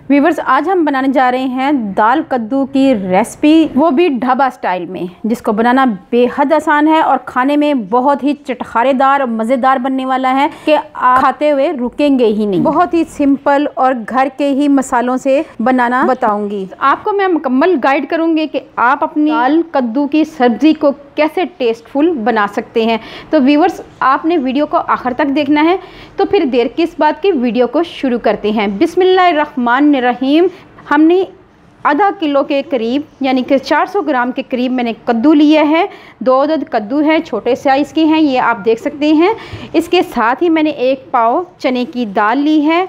Viewers, आज हम बनाने जा रहे हैं दाल कद्दू की रेसिपी, वो भी ढाबा स्टाइल में, जिसको बनाना बेहद आसान है और खाने में बहुत ही चटखारेदार और मज़ेदार बनने वाला है कि आप खाते हुए रुकेंगे ही नहीं। बहुत ही सिंपल और घर के ही मसालों से बनाना बताऊंगी। आपको मैं मुकम्मल गाइड करूंगी कि आप अपनी दाल कद्दू की सब्ज़ी को कैसे टेस्टफुल बना सकते हैं। तो व्यूवर्स, आपने वीडियो को आखिर तक देखना है। तो फिर देर किस बात की, वीडियो को शुरू करते हैं। बिस्मिल्लाहिर्रहमानिर्रहीम। हमने आधा किलो के करीब यानी कि 400 ग्राम के करीब मैंने कद्दू लिया है। 2 अदद कद्दू हैं, छोटे साइज़ के हैं, ये आप देख सकते हैं। इसके साथ ही मैंने 1 पाव चने की दाल ली है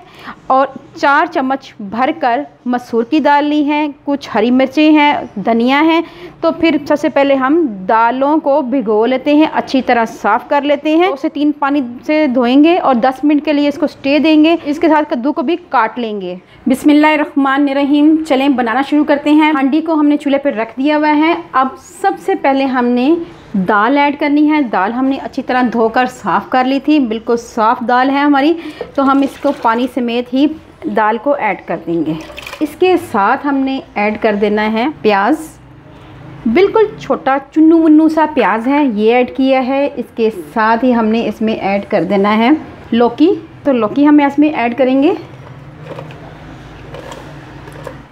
और 4 चम्मच भरकर मसूर की दाल ली है। कुछ हरी मिर्चें हैं, धनिया है। तो फिर सबसे पहले हम दालों को भिगो लेते हैं, अच्छी तरह साफ़ कर लेते हैं। 2 से 3 पानी से धोएंगे और 10 मिनट के लिए इसको स्टे देंगे। इसके साथ कद्दू को भी काट लेंगे। बिस्मिल्लाहिर्रहमानिर्रहीम। चलें बनाना शुरू करते हैं। हांडी को हमने चूल्हे पर रख दिया हुआ है। अब सबसे पहले हमने दाल ऐड करनी है। दाल हमने अच्छी तरह धोकर साफ़ कर ली थी, बिल्कुल साफ़ दाल है हमारी। तो हम इसको पानी समेत ही दाल को ऐड कर देंगे। इसके साथ हमने ऐड कर देना है प्याज, बिल्कुल छोटा चुन्नू मुन्नू सा प्याज है, ये ऐड किया है। इसके साथ ही हमने इसमें ऐड कर देना है लौकी। तो लौकी हम इसमें ऐड करेंगे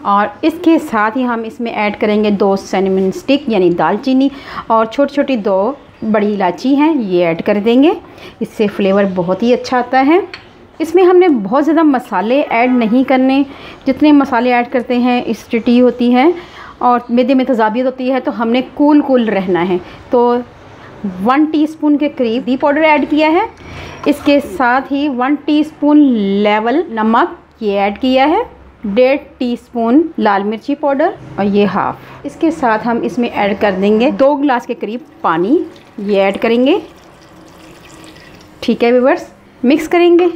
और इसके साथ ही हम इसमें ऐड करेंगे 2 सिनेमन स्टिक यानी दालचीनी और छोटी छोटी 2 बड़ी इलायची हैं, ये ऐड कर देंगे। इससे फ्लेवर बहुत ही अच्छा आता है। इसमें हमने बहुत ज़्यादा मसाले ऐड नहीं करने। जितने मसाले ऐड करते हैं एसिडिटी होती है और मैदे में तजाबियत होती है, तो हमने कूल रहना है। तो 1 टीस्पून के करीब टी पाउडर ऐड किया है। इसके साथ ही 1 टीस्पून लेवल नमक ये ऐड किया है। 1.5 टीस्पून लाल मिर्ची पाउडर और ये हाफ। इसके साथ हम इसमें ऐड कर देंगे 2 गिलास के करीब पानी, ये ऐड करेंगे। ठीक है व्यूअर्स, मिक्स करेंगे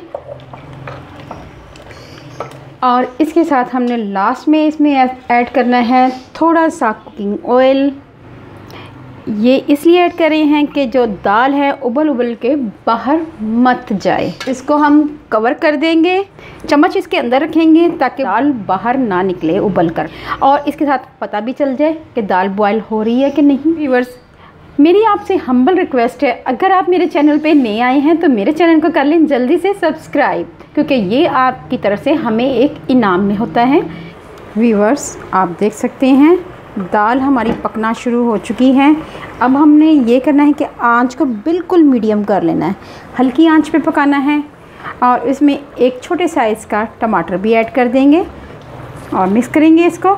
और इसके साथ हमने लास्ट में इसमें ऐड करना है थोड़ा सा कुकिंग ऑयल। ये इसलिए ऐड कर रहे हैं कि जो दाल है उबल के बाहर मत जाए। इसको हम कवर कर देंगे, चम्मच इसके अंदर रखेंगे ताकि दाल बाहर ना निकले उबल कर, और इसके साथ पता भी चल जाए कि दाल बॉयल हो रही है कि नहीं। व्यूअर्स, मेरी आपसे हम्बल रिक्वेस्ट है, अगर आप मेरे चैनल पे नए आए हैं तो मेरे चैनल को कर लें जल्दी से सब्सक्राइब, क्योंकि ये आपकी तरफ से हमें एक इनाम में होता है। व्यूअर्स, आप देख सकते हैं दाल हमारी पकना शुरू हो चुकी है। अब हमने ये करना है कि आंच को बिल्कुल मीडियम कर लेना है, हल्की आंच पे पकाना है। और इसमें एक छोटे साइज़ का टमाटर भी ऐड कर देंगे और मिक्स करेंगे इसको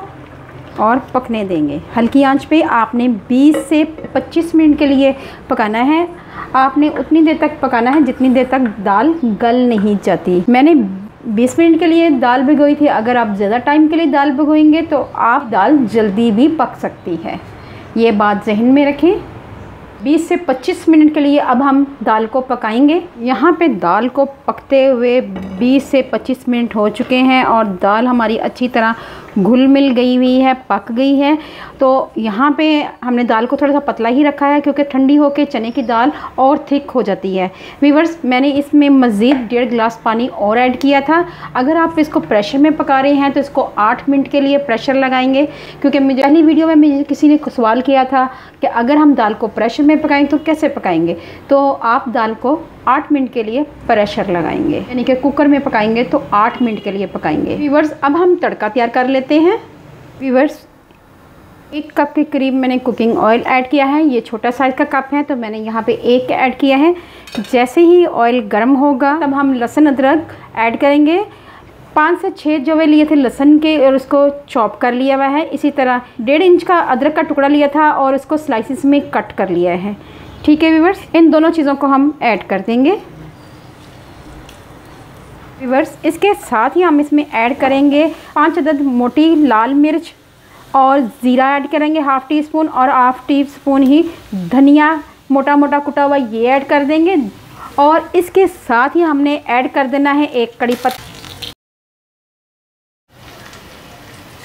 और पकने देंगे हल्की आंच पे। आपने 20 से 25 मिनट के लिए पकाना है। आपने उतनी देर तक पकाना है जितनी देर तक दाल गल नहीं जाती। मैंने 20 मिनट के लिए दाल भिगोई थी। अगर आप ज़्यादा टाइम के लिए दाल भिगोएंगे तो आप दाल जल्दी भी पक सकती है, ये बात जहन में रखें। 20 से 25 मिनट के लिए अब हम दाल को पकाएंगे। यहाँ पे दाल को पकते हुए 20 से 25 मिनट हो चुके हैं और दाल हमारी अच्छी तरह घुल मिल गई हुई है, पक गई है। तो यहाँ पे हमने दाल को थोड़ा सा पतला ही रखा है, क्योंकि ठंडी होकर चने की दाल और थिक हो जाती है। व्यूअर्स, मैंने इसमें मज़ीद 1.5 गिलास पानी और ऐड किया था। अगर आप इसको प्रेशर में पका रहे हैं तो इसको 8 मिनट के लिए प्रेशर लगाएंगे, क्योंकि मुझे पहली वीडियो में मुझे किसी ने सवाल किया था कि अगर हम दाल को प्रेशर में पकाएं तो कैसे पकाएंगे। तो आप दाल को 8 मिनट के लिए प्रेशर लगाएंगे, यानी कि कुकर में पकाएंगे तो 8 मिनट के लिए पकाएंगे। व्यूअर्स, अब हम तड़का तैयार कर लेते हैं। व्यूअर्स, 1 कप के करीब मैंने कुकिंग ऑयल ऐड किया है। ये छोटा साइज़ का कप है तो मैंने यहाँ पे 1 ऐड किया है। जैसे ही ऑयल गर्म होगा तब हम लहसुन अदरक ऐड करेंगे। 5 से 6 जवे लिए थे लहसुन के और उसको चॉप कर लिया हुआ है। इसी तरह 1.5 इंच का अदरक का टुकड़ा लिया था और उसको स्लाइसिस में कट कर लिया है। ठीक है व्यूअर्स, इन दोनों चीज़ों को हम ऐड कर देंगे। व्यूअर्स, इसके साथ ही हम इसमें ऐड करेंगे 5 अदद मोटी लाल मिर्च और ज़ीरा ऐड करेंगे 1/2 टीस्पून, और 1/2 टीस्पून ही धनिया मोटा मोटा कुटा हुआ ये ऐड कर देंगे। और इसके साथ ही हमने ऐड कर देना है 1 कड़ी पत्ता।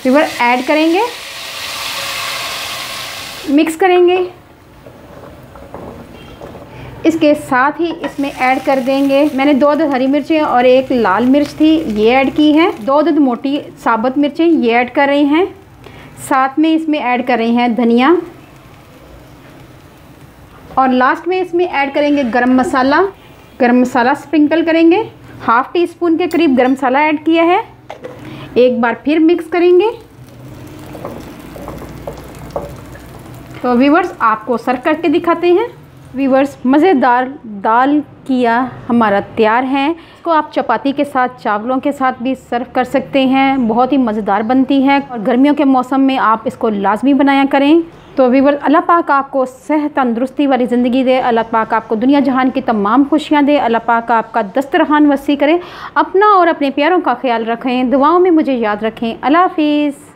व्यूअर्स, ऐड करेंगे, मिक्स करेंगे। इसके साथ ही इसमें ऐड कर देंगे, मैंने 2 अदद हरी मिर्चें और 1 लाल मिर्च थी ये ऐड की है, 2 अदद मोटी साबुत मिर्चें ये ऐड कर रही हैं। साथ में इसमें ऐड कर रही हैं धनिया और लास्ट में इसमें ऐड करेंगे गरम मसाला स्प्रिंकल करेंगे। हाफ़ टी स्पून के करीब गरम मसाला ऐड किया है। एक बार फिर मिक्स करेंगे। तो व्यूवर्स आपको सर्व करके दिखाते हैं। व्यूवर्स मज़ेदार दाल किया हमारा तैयार है। इसको आप चपाती के साथ, चावलों के साथ भी सर्व कर सकते हैं, बहुत ही मज़ेदार बनती है और गर्मियों के मौसम में आप इसको लाजमी बनाया करें। तो व्यूवर्स अल्लाह पाक आपको सेहत तंदुरुस्ती वाली ज़िंदगी दे, अल्लाह पाक आपको दुनिया जहान की तमाम खुशियाँ दे, अल्लाह पाक आपका दस्तरखान वसी करे। अपना और अपने प्यारों का ख्याल रखें, दुआओं में मुझे याद रखें। अल्लाह हाफिज़।